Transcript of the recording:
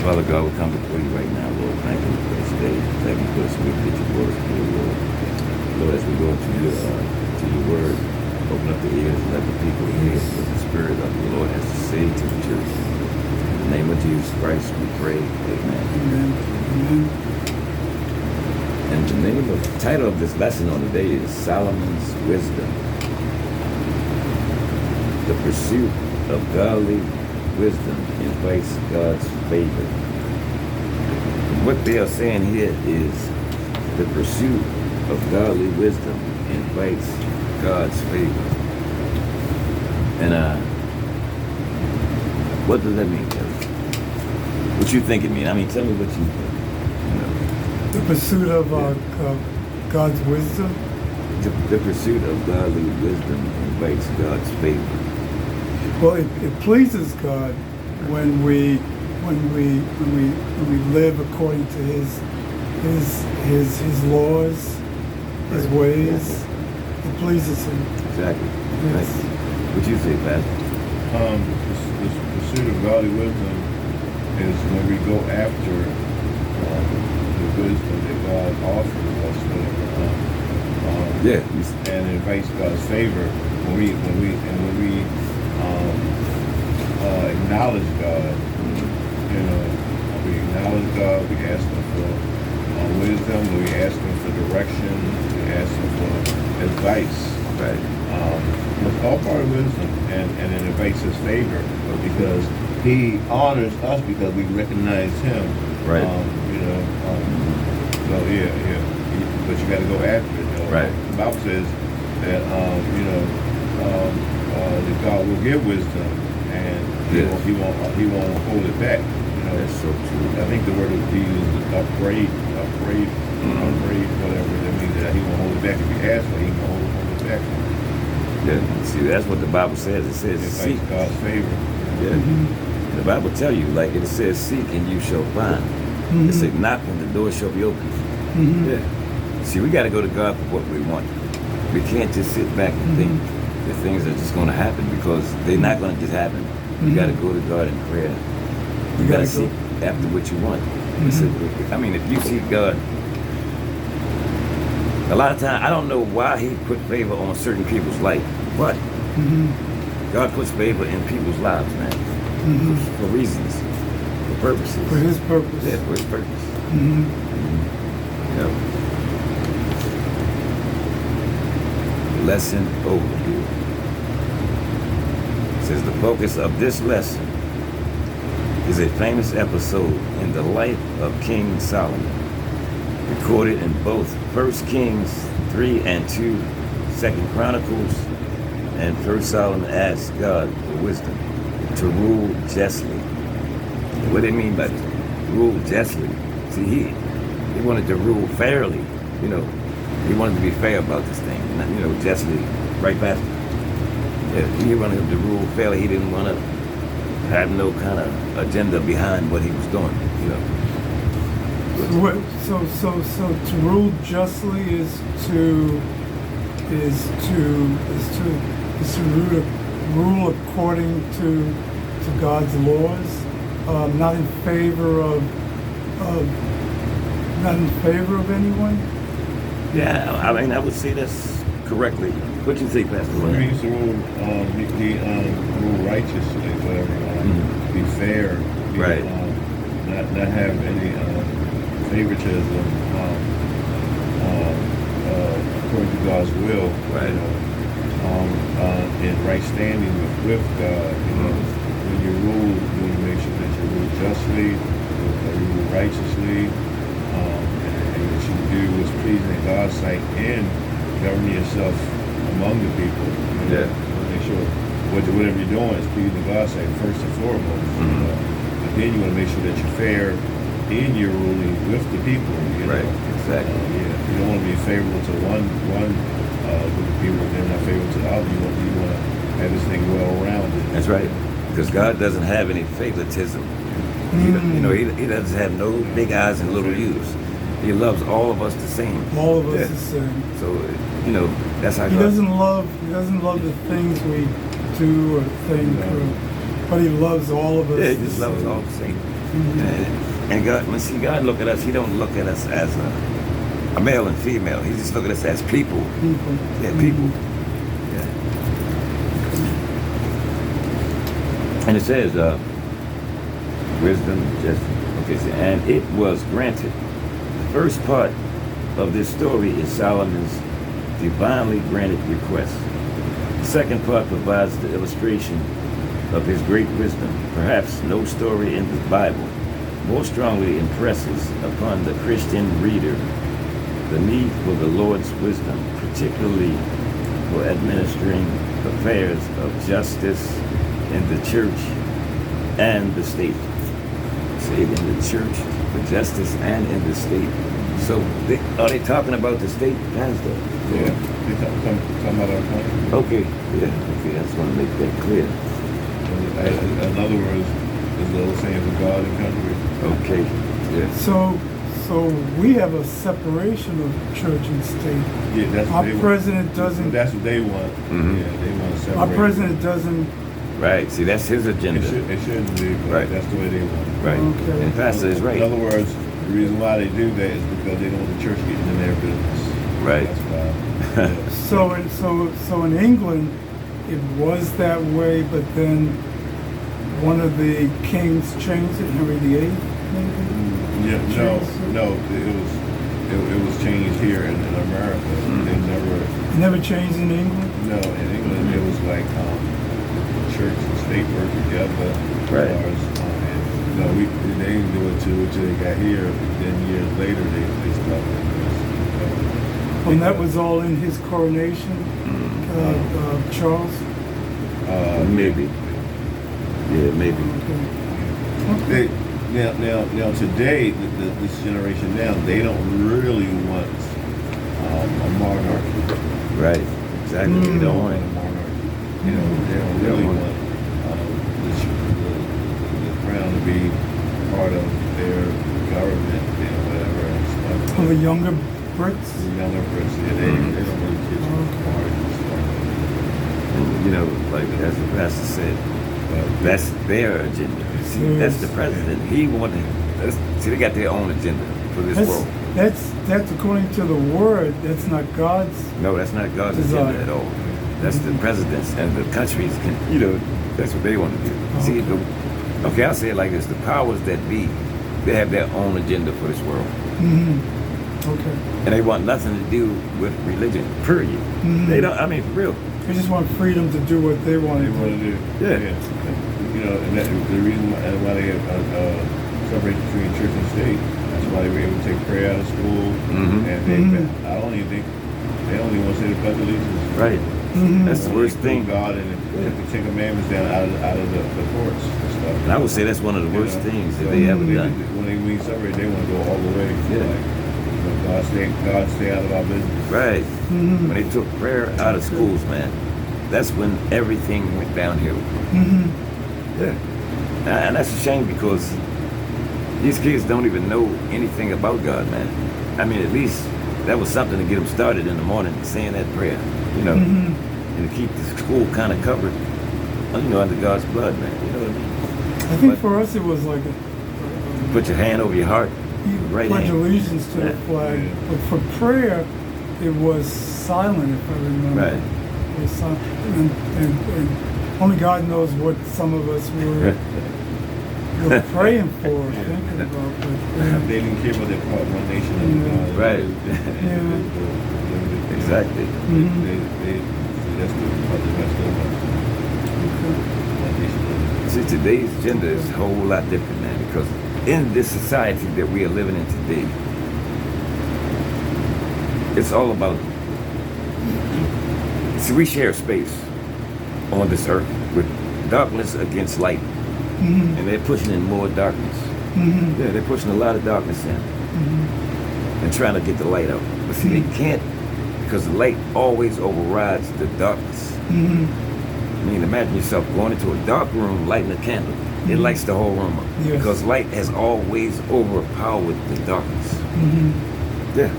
Father God, we come before you right now, Lord. Thank you for this day. Thank you for this week that you brought us through, Lord. Lord, as we go to your word, open up the ears and let the people hear what the Spirit of the Lord has to say to the church. In the name of Jesus Christ, we pray. Amen. Amen. Amen. And the name of the title of this lesson on the day is Solomon's Wisdom. The pursuit of godly wisdom invites God's favor. What they are saying here is the pursuit of godly wisdom invites God's favor. And what does that mean, Kevin? What you think it means? I mean, tell me what you think. The pursuit of God's wisdom. The pursuit of godly wisdom invites God's favor. Well, it pleases God when we live according to His laws, His ways. It pleases Him. Exactly. Yes. What you say, Pastor? The pursuit of godly wisdom is when we go after the wisdom that God offers us, and it invites God's favor. When we acknowledge God, we acknowledge God. We ask Him for wisdom. We ask Him for direction. We ask Him for advice. Right. It's all part of wisdom, and it invites His favor because He honors us because we recognize Him. Right. So yeah. But you got to go after it. Though. Right. The Bible says that that God will give wisdom, and He won't hold it back. That's so true. I think the word He used is upbraid, whatever. That means that He won't hold it back. If you ask for it, He won't hold it back. Yeah. See, that's what the Bible says. It says, seek God's favor. Yeah. Mm-hmm. The Bible tells you, like it says, seek and you shall find. Mm-hmm. It says, knock and the door shall be open. Mm-hmm. Yeah. See, we got to go to God for what we want. We can't just sit back and think that things are just going to happen because they're not going to just happen. You got to go to God in prayer. You got to seek after what you want. I mean, if you seek God, a lot of times, I don't know why He put favor on certain people's life, but God puts favor in people's lives, man, for reasons, for purposes. For His purpose. Yeah, for His purpose. Yeah. Lesson overview. It says the focus of this lesson is a famous episode in the life of King Solomon, recorded in both 1 Kings 3 and 2, 2 Chronicles, and 1 Solomon asked God for wisdom to rule justly. What do they mean by rule justly? See, he wanted to rule fairly, He wanted to be fair about this thing, justly, right, Pastor? Yeah, he wanted him to rule fairly. He didn't want to have no kind of agenda behind what he was doing, So to rule justly is to rule according to God's laws, not in favor of anyone. Yeah, I mean, I would say that's correctly. What do you think, Pastor? It means to rule, rule righteously, whatever. Be fair. Right. Not have any favoritism. According to God's will. Right. In right standing with God. When you rule, you want to make sure that you rule justly, you rule righteously, and what you do is pleasing in God's sight and governing yourself among the people. Yeah. Make sure whatever you're doing is pleasing in God's sight first and foremost. But then you want to make sure that you're fair in your ruling with the people. Right. Exactly. You don't want to be favorable to one group of people, and then not favorable to the other. You want to have this thing well-rounded. That's right. Because God doesn't have any favoritism. He doesn't have no big eyes and little U's. He loves all of us the same. All of us the same. So, that's how He doesn't love the things we do or think. But he loves all of us. Yeah, he just loves all the same. And God, when see God look at us, he don't look at us as a male and female. He just look at us as people. People. Yeah, people. Yeah. And it says, wisdom, justice. Okay, so, and it was granted. The first part of this story is Solomon's divinely granted request. The second part provides the illustration of his great wisdom. Perhaps no story in the Bible more strongly impresses upon the Christian reader the need for the Lord's wisdom, particularly for administering affairs of justice in the church and the state. Say it, in the church, for justice and in the state. So are they talking about the state, Pastor? Yeah, they talking about our country. Okay, yeah, okay, I just want to make that clear. In other words, there's a little saying for God and country. Okay, yeah. So we have a separation of church and state. Yeah, that's what Our they president want. doesn't. That's what they want. Mhm. Yeah, they want to separate. Our president doesn't. Right, see, that's his agenda. It shouldn't be, but Right. that's the way they want it. Right, Okay. and Pastor is right. In other words, the reason why they do that is because they don't want the church getting in their business. Right. That's why. Yeah. So in England, it was that way, but then one of the kings changed it, Henry VIII, maybe. Yeah, no, it was changed here in America. They never. It never changed in England. No, in England it was like church and state work together. Right. And, they didn't do it till they got here. But then years later they stopped it. And that was all in his coronation, Charles. Maybe. Yeah, maybe. Okay. Now today, this generation now, they don't really want a monarchy. Right, exactly. You don't want A it. monarchy. They don't really want the crown to be part of their government, whatever. And stuff. For the younger Brits. The younger Brits, yeah, they don't really get part and stuff. And, like as the pastor said, that's their agenda. See, that's the president. He wanted. See, they got their own agenda for this world. That's according to the word. That's not God's. No, that's not God's Desire. agenda at all. That's the presidents and the countries can. That's what they want to do. See, okay, I'll say it like this: the powers that be, they have their own agenda for this world, Okay. and they want nothing to do with religion. Period. They don't. I mean, for real. They just want freedom to do what they want They to want do. to do. Yeah. And the reason why they have separate between church and state. That's why they were able to take prayer out of school. And I don't even think they only want to say the Pledge of Allegiance. Right. That's the worst thing. God and the Ten Commandments down out of the courts and stuff. And I would say that's one of the worst things that they ever done. When they separate, they want to go all the way. Yeah. God stay out of our business. Right. When they took prayer out of schools, man, that's when everything went downhill. Yeah. And that's a shame because these kids don't even know anything about God, man. I mean, at least that was something to get them started in the morning, saying that prayer, and to keep the school kind of covered, under God's blood, man. You know what I mean? I think for us it was like Put your hand over your heart, right pledge hand. allegiance to the flag. But for prayer, it was silent, if I remember. Right. It was silent. And only God knows what some of us were praying for, thinking about. But, They didn't care about their part, one nation under God. Right. Exactly. That's the rest of one nation under God. See, today's agenda is a whole lot different, man, because in this society that we are living in today, it's all about, see, we share space on this earth with darkness against light, and they're pushing in more darkness. Yeah, they're pushing a lot of darkness in and trying to get the light out. But see, they can't, because the light always overrides the darkness. I mean, imagine yourself going into a dark room, lighting a candle. It lights the whole room up. Yes. Because light has always overpowered the darkness. Yeah.